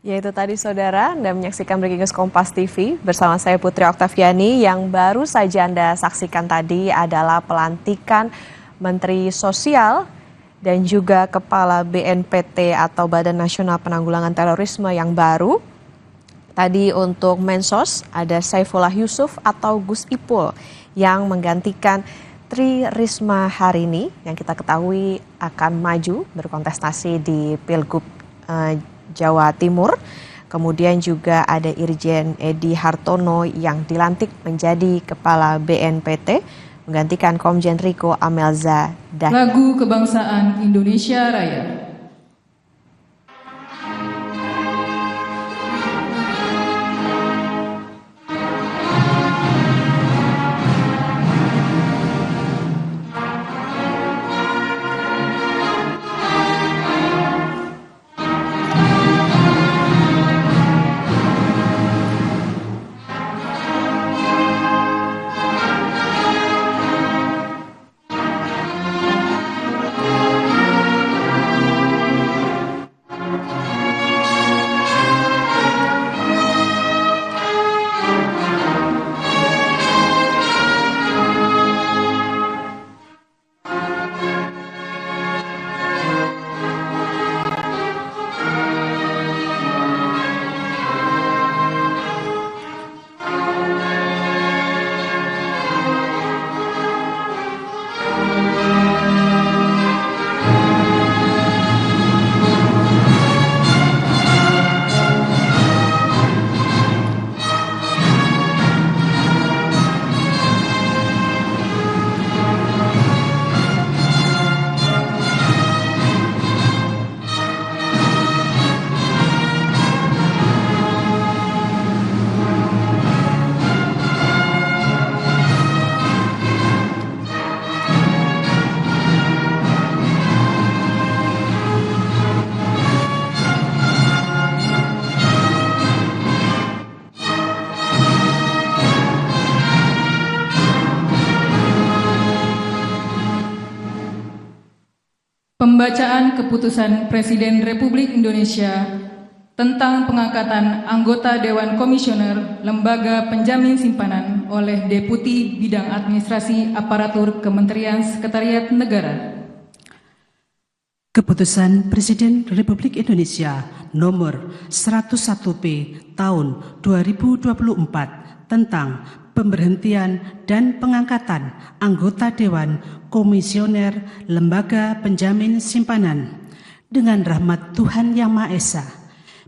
Yaitu tadi saudara, Anda menyaksikan Breaking News Kompas TV bersama saya Putri Oktaviani. Yang baru saja Anda saksikan tadi adalah pelantikan Menteri Sosial dan juga Kepala BNPT atau Badan Nasional Penanggulangan Terorisme yang baru. Tadi untuk Mensos ada Saifullah Yusuf atau Gus Ipul yang menggantikan Tri Risma hari ini yang kita ketahui akan maju berkontestasi di Pilgub Jawa Timur. Kemudian juga ada Irjen Edi Hartono yang dilantik menjadi Kepala BNPT menggantikan Komjen Riko Amelza. Lagu Kebangsaan Indonesia Raya. Pembacaan Keputusan Presiden Republik Indonesia tentang pengangkatan anggota Dewan Komisioner Lembaga Penjamin Simpanan oleh Deputi Bidang Administrasi Aparatur Kementerian Sekretariat Negara. Keputusan Presiden Republik Indonesia nomor 101P tahun 2024 tentang pemberhentian dan pengangkatan anggota Dewan Komisioner Lembaga Penjamin Simpanan. Dengan rahmat Tuhan Yang Maha Esa,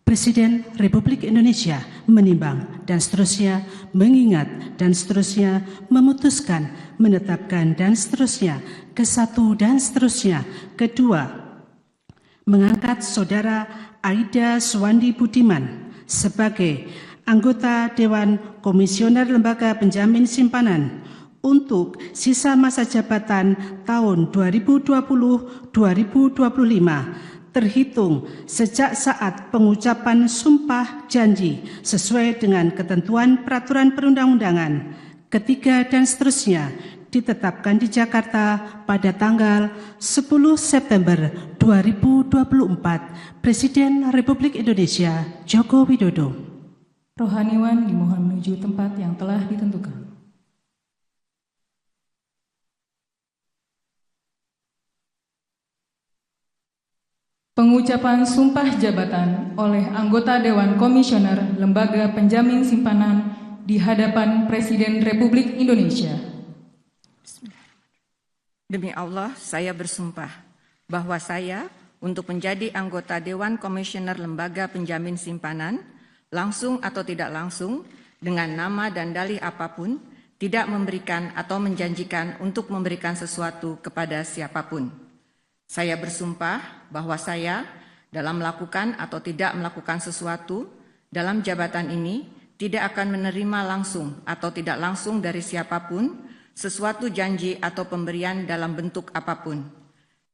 Presiden Republik Indonesia menimbang dan seterusnya mengingat dan seterusnya memutuskan, menetapkan dan seterusnya, kesatu dan seterusnya, kedua, mengangkat Saudara Aida Suwandi Budiman sebagai anggota Dewan Komisioner Lembaga Penjamin Simpanan untuk sisa masa jabatan tahun 2020-2025 terhitung sejak saat pengucapan sumpah janji sesuai dengan ketentuan peraturan perundang-undangan. Ketiga dan seterusnya ditetapkan di Jakarta pada tanggal 10 September 2024. Presiden Republik Indonesia Joko Widodo. Rohaniwan dimohon menuju tempat yang telah ditentukan. Pengucapan sumpah jabatan oleh anggota Dewan Komisioner Lembaga Penjamin Simpanan di hadapan Presiden Republik Indonesia. Demi Allah, saya bersumpah bahwa saya untuk menjadi anggota Dewan Komisioner Lembaga Penjamin Simpanan, langsung atau tidak langsung, dengan nama dan dalih apapun, tidak memberikan atau menjanjikan untuk memberikan sesuatu kepada siapapun. Saya bersumpah bahwa saya dalam melakukan atau tidak melakukan sesuatu dalam jabatan ini tidak akan menerima langsung atau tidak langsung dari siapapun sesuatu janji atau pemberian dalam bentuk apapun.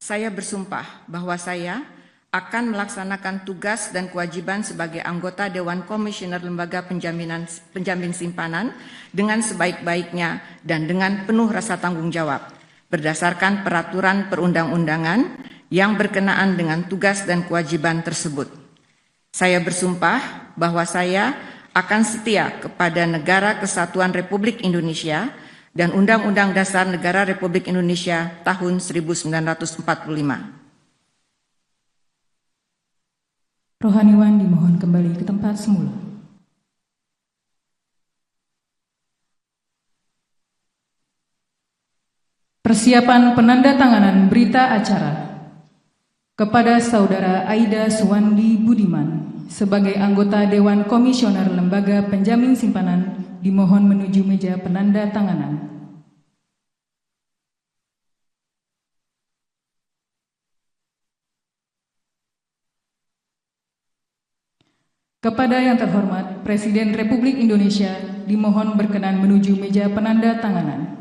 Saya bersumpah bahwa saya akan melaksanakan tugas dan kewajiban sebagai anggota Dewan Komisioner Lembaga Penjamin Simpanan dengan sebaik-baiknya dan dengan penuh rasa tanggung jawab berdasarkan peraturan perundang-undangan yang berkenaan dengan tugas dan kewajiban tersebut. Saya bersumpah bahwa saya akan setia kepada Negara Kesatuan Republik Indonesia dan Undang-Undang Dasar Negara Republik Indonesia tahun 1945. Rohaniwan dimohon kembali ke tempat semula. Persiapan penandatanganan berita acara kepada Saudara Aida Suwandi Budiman sebagai anggota Dewan Komisioner Lembaga Penjamin Simpanan dimohon menuju meja penandatanganan. Kepada yang terhormat Presiden Republik Indonesia dimohon berkenan menuju meja penandatanganan.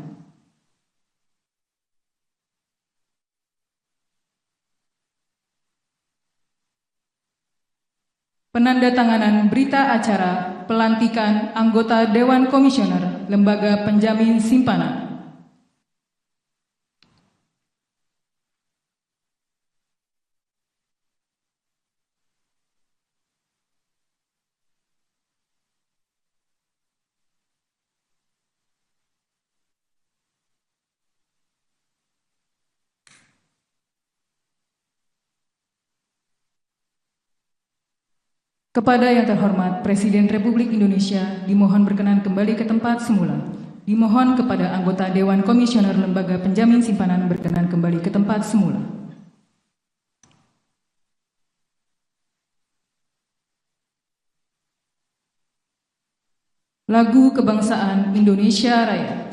Penandatanganan berita acara pelantikan anggota Dewan Komisioner Lembaga Penjamin Simpanan. Kepada yang terhormat Presiden Republik Indonesia dimohon berkenan kembali ke tempat semula. Dimohon kepada anggota Dewan Komisioner Lembaga Penjamin Simpanan berkenan kembali ke tempat semula. Lagu Kebangsaan Indonesia Raya.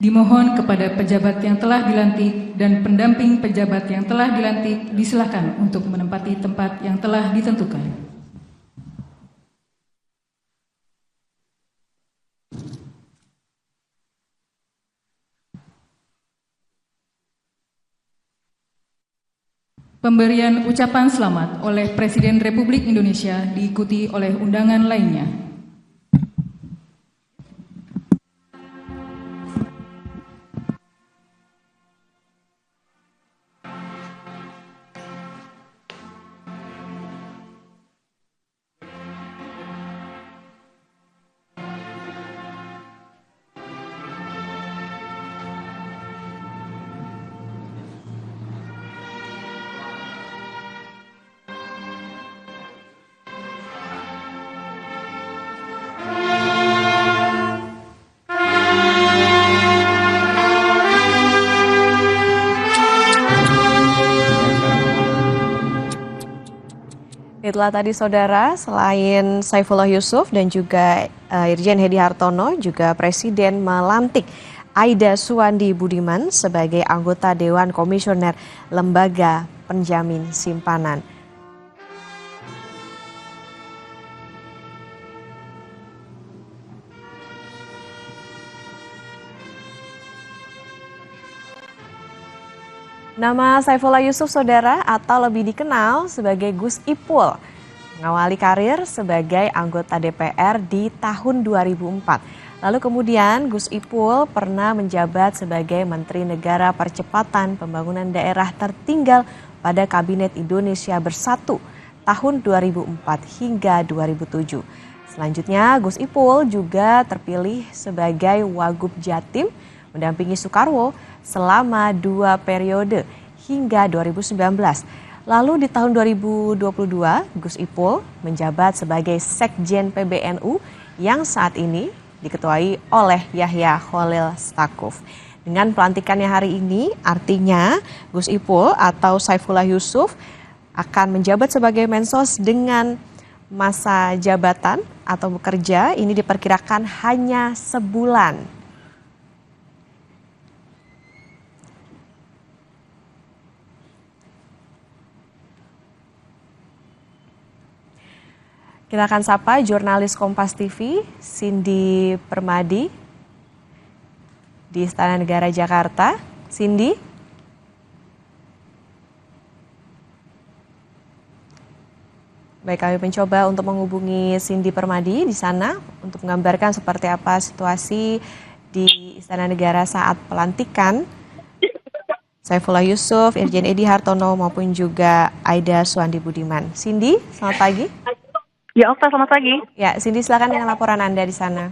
Dimohon kepada pejabat yang telah dilantik dan pendamping pejabat yang telah dilantik disilakan untuk menempati tempat yang telah ditentukan. Pemberian ucapan selamat oleh Presiden Republik Indonesia diikuti oleh undangan lainnya. Itulah tadi saudara, selain Saifullah Yusuf dan juga Irjen Hedi Hartono, juga Presiden melantik Aida Suwandi Budiman sebagai anggota Dewan Komisioner Lembaga Penjamin Simpanan. Nama Saifullah Yusuf, saudara, atau lebih dikenal sebagai Gus Ipul, mengawali karir sebagai anggota DPR di tahun 2004. Lalu kemudian Gus Ipul pernah menjabat sebagai Menteri Negara Percepatan Pembangunan Daerah Tertinggal pada Kabinet Indonesia Bersatu tahun 2004 hingga 2007. Selanjutnya Gus Ipul juga terpilih sebagai Wagub Jatim mendampingi Soekarwo selama 2 periode hingga 2019. Lalu di tahun 2022, Gus Ipul menjabat sebagai Sekjen PBNU yang saat ini diketuai oleh Yahya Khalil Stakuf. Dengan pelantikannya hari ini, artinya Gus Ipul atau Saifullah Yusuf akan menjabat sebagai Mensos dengan masa jabatan atau bekerja ini diperkirakan hanya sebulan. Kita akan sapa jurnalis Kompas TV, Cindy Permadi, di Istana Negara Jakarta. Cindy. Baik, kami mencoba untuk menghubungi Cindy Permadi di sana untuk menggambarkan seperti apa situasi di Istana Negara saat pelantikan Saifullah Yusuf, Irjen Edi Hartono maupun juga Aida Suandi Budiman. Cindy, selamat pagi. Ya, Okta, selamat pagi. Ya, Cindy, silakan dengan laporan Anda di sana.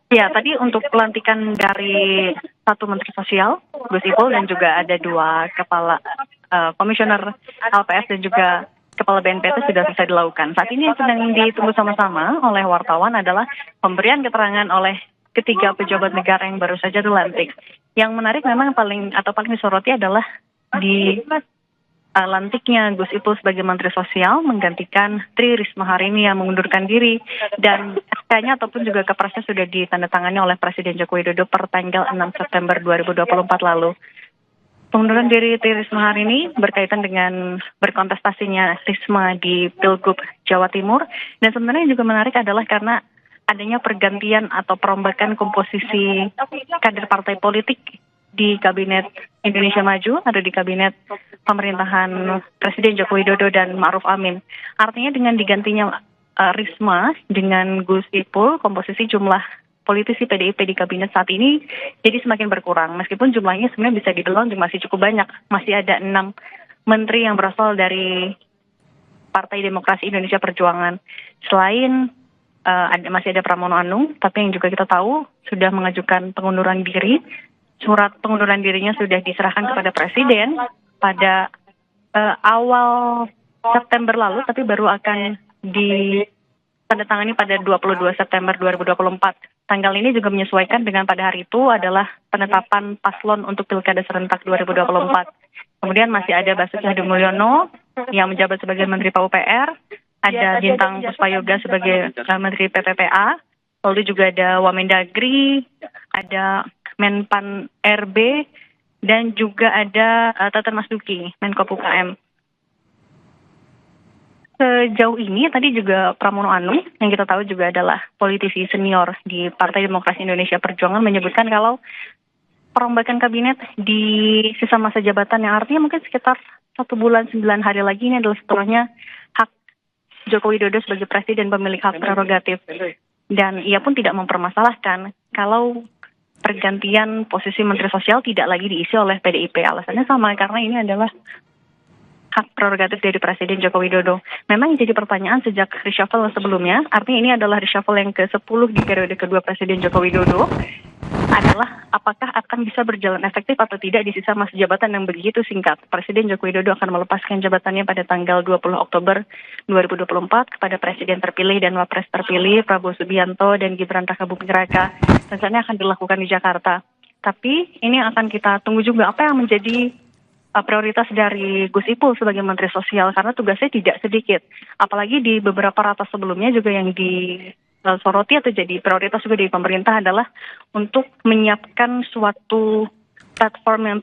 Ya, tadi untuk pelantikan dari satu Menteri Sosial, Gus Ipul, dan juga ada 2 kepala komisioner LPS dan juga kepala BNPT sudah selesai dilakukan. Saat ini yang sedang ditunggu sama-sama oleh wartawan adalah pemberian keterangan oleh ketiga pejabat negara yang baru saja dilantik. Yang menarik memang paling disoroti adalah di lantiknya Gus Ipul sebagai Menteri Sosial menggantikan Tri Risma hari ini yang mengundurkan diri, dan SK-nya ataupun juga kepresnya sudah ditandatangani oleh Presiden Joko Widodo per tanggal 6 September 2024 lalu. Pengunduran diri Tri Risma hari ini berkaitan dengan berkontestasinya Risma di Pilgub Jawa Timur, dan sebenarnya juga menarik adalah karena adanya pergantian atau perombakan komposisi kader partai politik di Kabinet Indonesia Maju atau di Kabinet pemerintahan Presiden Joko Widodo dan Ma'ruf Amin. Artinya dengan digantinya Risma dengan Gus Ipul, komposisi jumlah politisi PDIP di kabinet saat ini jadi semakin berkurang. Meskipun jumlahnya sebenarnya bisa dibilang masih cukup banyak. Masih ada 6 menteri yang berasal dari Partai Demokrasi Indonesia Perjuangan. Selain masih ada Pramono Anung, tapi yang juga kita tahu sudah mengajukan pengunduran diri. Surat pengunduran dirinya sudah diserahkan kepada Presiden pada awal September lalu, tapi baru akan ditandatangani pada 22 September 2024. Tanggal ini juga menyesuaikan dengan pada hari itu adalah penetapan paslon untuk Pilkada serentak 2024. Kemudian masih ada Basuki Hadimulyono yang menjabat sebagai Menteri PUPR, ada Bintang Puspayoga sebagai Menteri PPPA, lalu juga ada Wamendagri, ada Menpan RB, dan juga ada Teten Mas Duki, Menko UKM. Sejauh ini tadi juga Pramono Anung yang kita tahu juga adalah politisi senior di Partai Demokrasi Indonesia Perjuangan menyebutkan kalau perombakan kabinet di sisa masa jabatan yang artinya mungkin sekitar 1 bulan 9 hari lagi ini adalah setelahnya hak Joko Widodo sebagai presiden pemilik hak prerogatif. Dan ia pun tidak mempermasalahkan kalau pergantian posisi Menteri Sosial tidak lagi diisi oleh PDIP. Alasannya sama, karena ini adalah hak prerogatif dari Presiden Joko Widodo. Memang jadi pertanyaan sejak reshuffle sebelumnya, artinya ini adalah reshuffle yang ke-10 di periode kedua Presiden Joko Widodo, adalah apakah akan bisa berjalan efektif atau tidak di sisa masa jabatan yang begitu singkat. Presiden Joko Widodo akan melepaskan jabatannya pada tanggal 20 Oktober 2024 kepada Presiden terpilih dan Wapres terpilih Prabowo Subianto dan Gibran Rakabuming Raka. Rencananya akan dilakukan di Jakarta. Tapi ini akan kita tunggu juga apa yang menjadi prioritas dari Gus Ipul sebagai Menteri Sosial, karena tugasnya tidak sedikit. Apalagi di beberapa ratas sebelumnya juga yang disoroti atau jadi prioritas juga di pemerintah adalah untuk menyiapkan suatu platform yang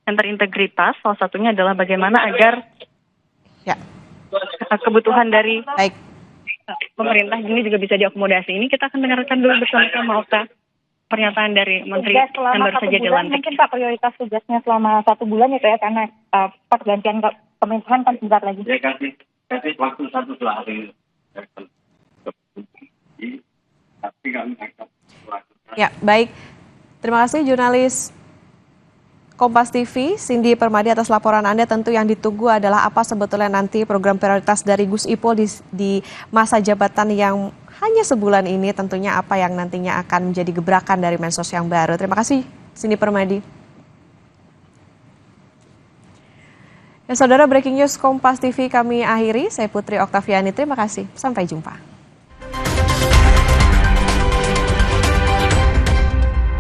terintegritas. Salah satunya adalah bagaimana agar kebutuhan dari pemerintah ini juga bisa diakomodasi. Ini kita akan dengarkan dulu bersama-sama, Okta. pernyataan dari Menteri tugas yang selama baru 1 saja bulan, dilantik. mungkin Pak prioritas tugasnya selama 1 bulan itu ya, karena pergantian pemerintahan kan sebentar lagi. Saya kasih waktu 1-2 hari. Tapi kami akan Ya, baik. Terima kasih jurnalis Kompas TV, Cindy Permadi atas laporan Anda. Tentu yang ditunggu adalah apa sebetulnya nanti program prioritas dari Gus Ipul di masa jabatan yang hanya sebulan ini, tentunya apa yang nantinya akan menjadi gebrakan dari Mensos yang baru. Terima kasih, Cindy Permadi. Ya, saudara, breaking news Kompas TV kami akhiri. Saya Putri Oktaviani, terima kasih. Sampai jumpa.